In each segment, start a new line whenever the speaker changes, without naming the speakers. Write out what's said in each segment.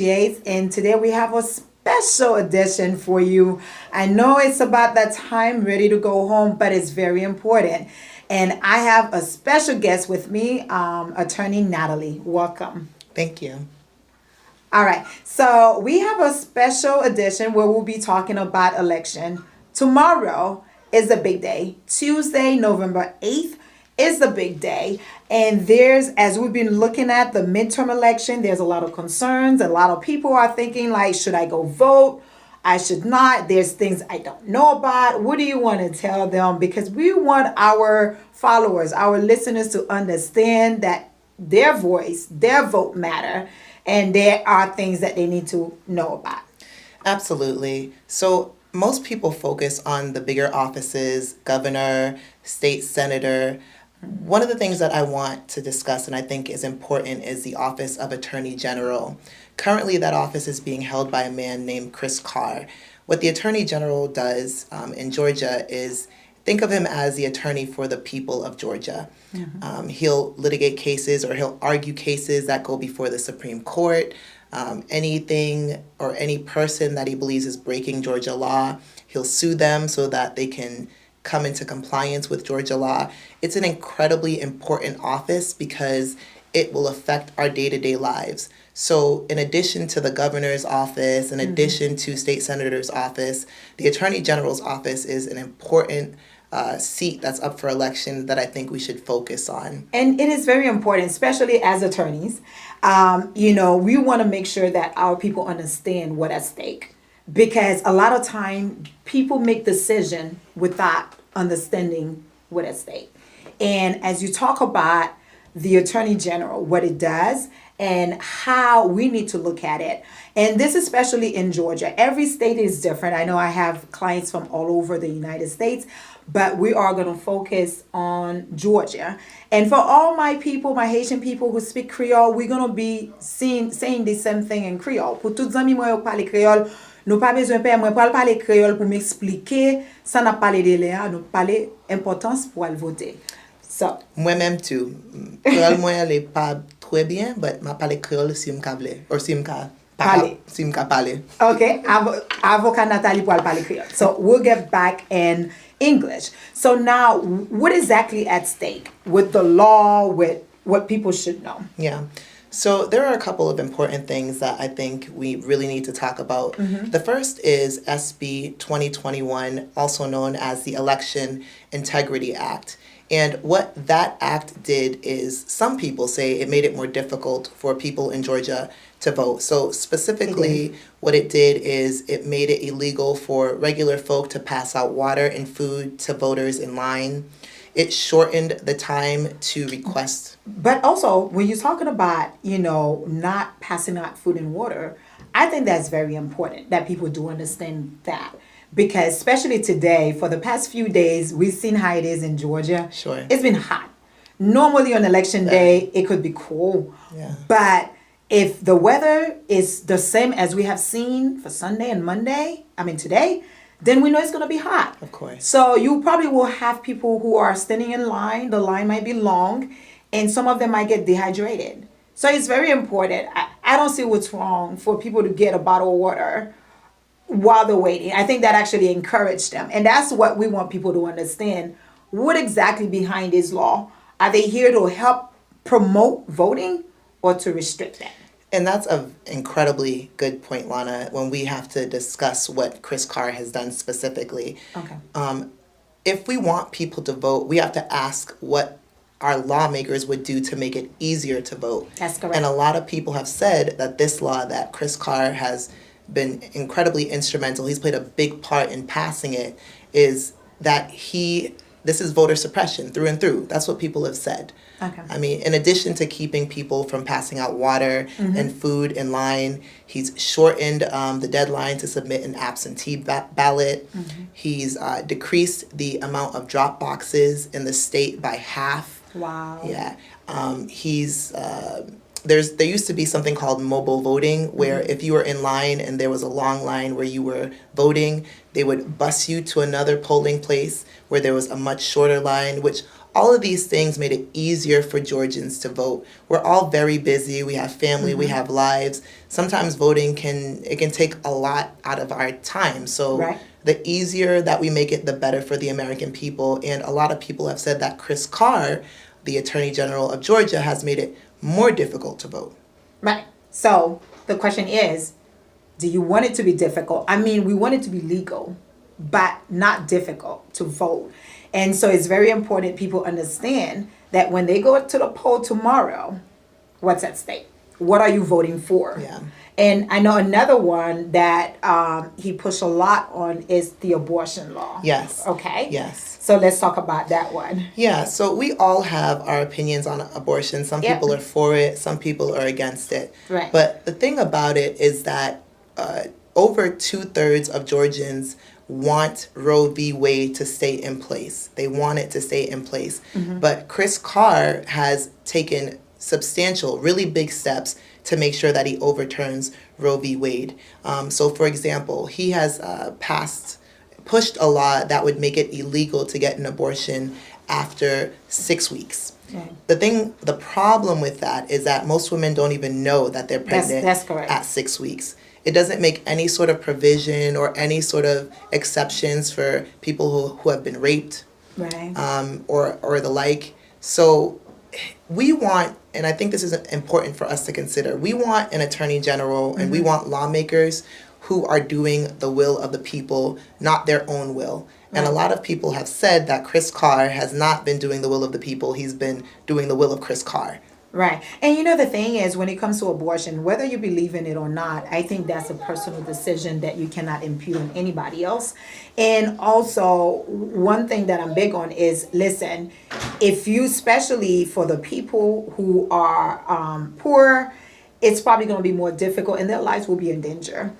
Yates, and today we have a special edition for you. I know it's about that time ready to go home, but it's very important. And I have a special guest with me, attorney Natalie. Welcome.
Thank you.
All right, so we have a special edition where we'll be talking about election. Tomorrow is the big day. Tuesday, November 8th is the big day. And as we've been looking at the midterm election, there's a lot of concerns. A lot of people are thinking like, should I go vote? I should not. There's things I don't know about. What do you want to tell them? Because we want our followers, our listeners to understand that their voice, their vote matter, and there are things that they need to know about.
Absolutely. So most people focus on the bigger offices, governor, state senator. One of the things that I want to discuss and I think is important is the office of Attorney General. Currently, that office is being held by a man named Chris Carr. What the Attorney General does in Georgia is think of him as the attorney for the people of Georgia. He'll litigate cases or he'll argue cases that go before the Supreme Court. Anything or any person that he believes is breaking Georgia law, he'll sue them so that they can come into compliance with Georgia law. It's an incredibly important office because it will affect our day-to-day lives. So in addition to the governor's office, in addition to state senator's office, the attorney general's office is an important seat that's up for election that I think we should focus on.
And it is very important, especially as attorneys. We want to make sure that our people understand what's at stake. Because a lot of time people make decisions without understanding what at stake. And as you talk about the Attorney General, what it does and how we need to look at it. And this especially in Georgia. Every state is different. I know I have clients from all over the United States, but we are going to focus on Georgia. And for all my people, my Haitian people who speak Creole, we're going to be saying the same thing in Creole. Pour tous amis moi qui parlent créole, nous pas besoin père moi pour parler créole pour m'expliquer ça n'a parlé de là, nous parler importance pour aller voter. So,
moi-même tout. Créole moi elle est pas très bien, but m'a parler créole si m'ka vle or si m'ka
parler.
Si m'ka parler.
Okay, avocat Natalie pour parler créole. So, we'll get back in English. So now, what exactly at stake with the law, with what people should know?
Yeah. So there are a couple of important things that I think we really need to talk about. The first is SB 2021, also known as the Election Integrity Act. And what that act did is some people say it made it more difficult for people in Georgia to vote. So specifically, what it did is it made it illegal for regular folk to pass out water and food to voters in line. It shortened the time to request.
But also, when you're talking about, not passing out food and water, I think that's very important that people do understand that. Because especially today, for the past few days, we've seen how it is in Georgia.
Sure.
It's been hot. Normally on election day, it could be cool.
Yeah.
But if the weather is the same as we have seen for Sunday and today, then we know it's going to be hot.
Of course.
So you probably will have people who are standing in line. The line might be long, and some of them might get dehydrated. So it's very important. I don't see what's wrong for people to get a bottle of water while they're waiting. I think that actually encouraged them. And that's what we want people to understand. What exactly behind this law? Are they here to help promote voting or to restrict that?
And that's an incredibly good point, Lana, when we have to discuss what Chris Carr has done specifically.
Okay.
If we want people to vote, we have to ask what our lawmakers would do to make it easier to vote.
That's correct.
And a lot of people have said that this law that Chris Carr has been incredibly instrumental, he's played a big part in passing it, is that this is voter suppression through and through. That's what people have said.
Okay.
I mean, in addition to keeping people from passing out water and food in line, he's shortened the deadline to submit an absentee ballot. He's decreased the amount of drop boxes in the state by half.
Wow.
Yeah. There used to be something called mobile voting where if you were in line and there was a long line where you were voting, they would bus you to another polling place where there was a much shorter line, which All of these things made it easier for Georgians to vote. We're all very busy. We have family, we have lives. Sometimes voting can take a lot out of our time. So
Right.
the easier that we make it, the better for the American people. And a lot of people have said that Chris Carr, the Attorney General of Georgia, has made it more difficult to vote.
Right. So the question is, do you want it to be difficult? I mean, we want it to be legal, but not difficult to vote. And so it's very important people understand that when they go to the poll tomorrow, what's at stake? What are you voting for?
Yeah.
And I know another one that he pushed a lot on is the abortion law.
Yes.
Okay.
Yes.
So let's talk about that one.
Yeah, so we all have our opinions on abortion. Some
Yep.
people are for it, some people are against it.
Right.
But the thing about it is that over 2/3 of Georgians want Roe v. Wade to stay in place. They want it to stay in place. But Chris Carr has taken substantial, really big steps to make sure that he overturns Roe v. Wade. So, for example, he has pushed a law that would make it illegal to get an abortion after 6 weeks.
Okay.
The problem with that is that most women don't even know that they're pregnant
That's correct.
at 6 weeks. It doesn't make any sort of provision or any sort of exceptions for people who have been raped,
Right.
or the like. So we want, and I think this is important for us to consider, we want an attorney general and we want lawmakers who are doing the will of the people, not their own will. And a lot of people have said that Chris Carr has not been doing the will of the people, he's been doing the will of Chris Carr.
Right. And you know, the thing is, when it comes to abortion, whether you believe in it or not, I think that's a personal decision that you cannot impute on anybody else. And also, one thing that I'm big on is, listen, if you, especially for the people who are poor, it's probably going to be more difficult and their lives will be in danger.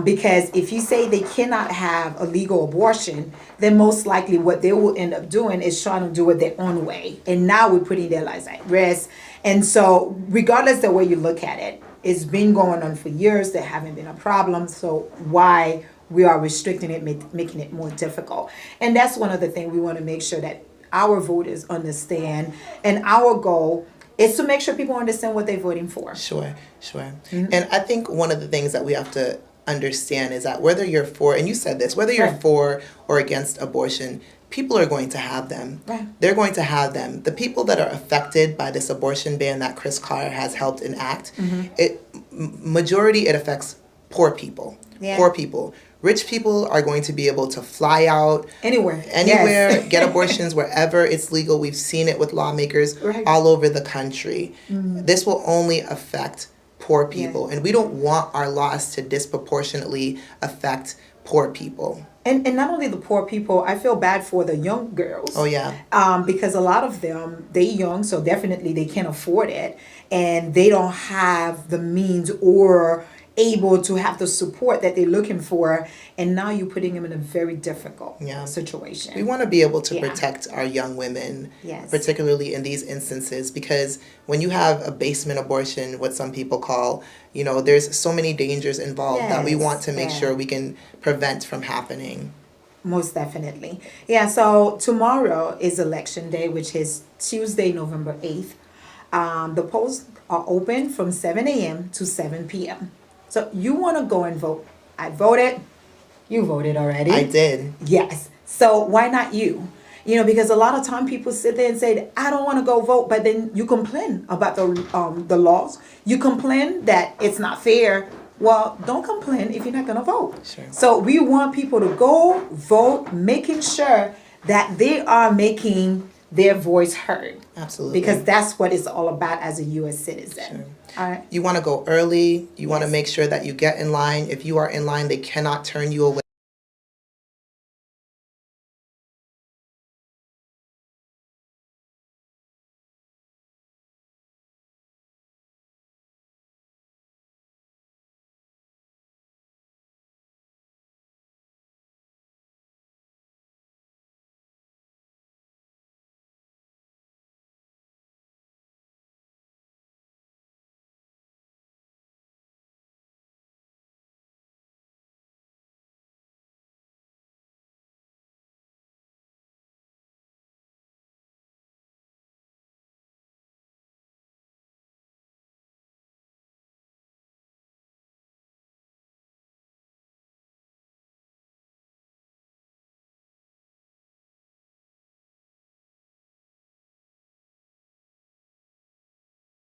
Because if you say they cannot have a legal abortion, then most likely what they will end up doing is trying to do it their own way. And now we're putting their lives at risk. And so regardless the way you look at it, it's been going on for years. There haven't been a problem. So why we are restricting it, making it more difficult? And that's one of the things we want to make sure that our voters understand. And our goal is to make sure people understand what they're voting for.
Sure. And I think one of the things that we have to understand is that whether you're for, and you said this, whether you're
Right.
for or against abortion, people are going to have them.
Right.
They're going to have them. The people that are affected by this abortion ban that Chris Carr has helped enact, majority it affects poor people.
Yeah.
Poor people. Rich people are going to be able to fly out
Anywhere.
anywhere,
Yes.
get abortions wherever it's legal. We've seen it with lawmakers
Right.
all over the country. This will only affect poor people, and we don't want our laws to disproportionately affect poor people.
And not only the poor people, I feel bad for the young girls.
Oh yeah.
Because a lot of them, they young, so definitely they can't afford it, and they don't have the means or able to have the support that they're looking for, and now you're putting them in a very difficult
Yeah.
situation.
We want to be able to
Yeah.
protect our young women,
Yes.
particularly in these instances, because when you have a basement abortion, what some people call, there's so many dangers involved that we
Yes,
want to make
yeah.
sure we can prevent from happening.
Most definitely. Yeah, so tomorrow is election day, which is Tuesday, November 8th. The polls are open from 7 a.m. to 7 p.m. So you want to go and vote. I voted. You voted already.
I did.
Yes. So why not you? Because a lot of time people sit there and say, I don't want to go vote, but then you complain about the laws. You complain that it's not fair. Well, don't complain if you're not going to vote.
Sure.
So we want people to go vote, making sure that they are making their voice heard.
Absolutely.
Because that's what it's all about as a U.S. citizen.
Sure.
All right.
You want to go early. You want to
Yes.
make sure that you get in line. If you are in line, they cannot turn you away.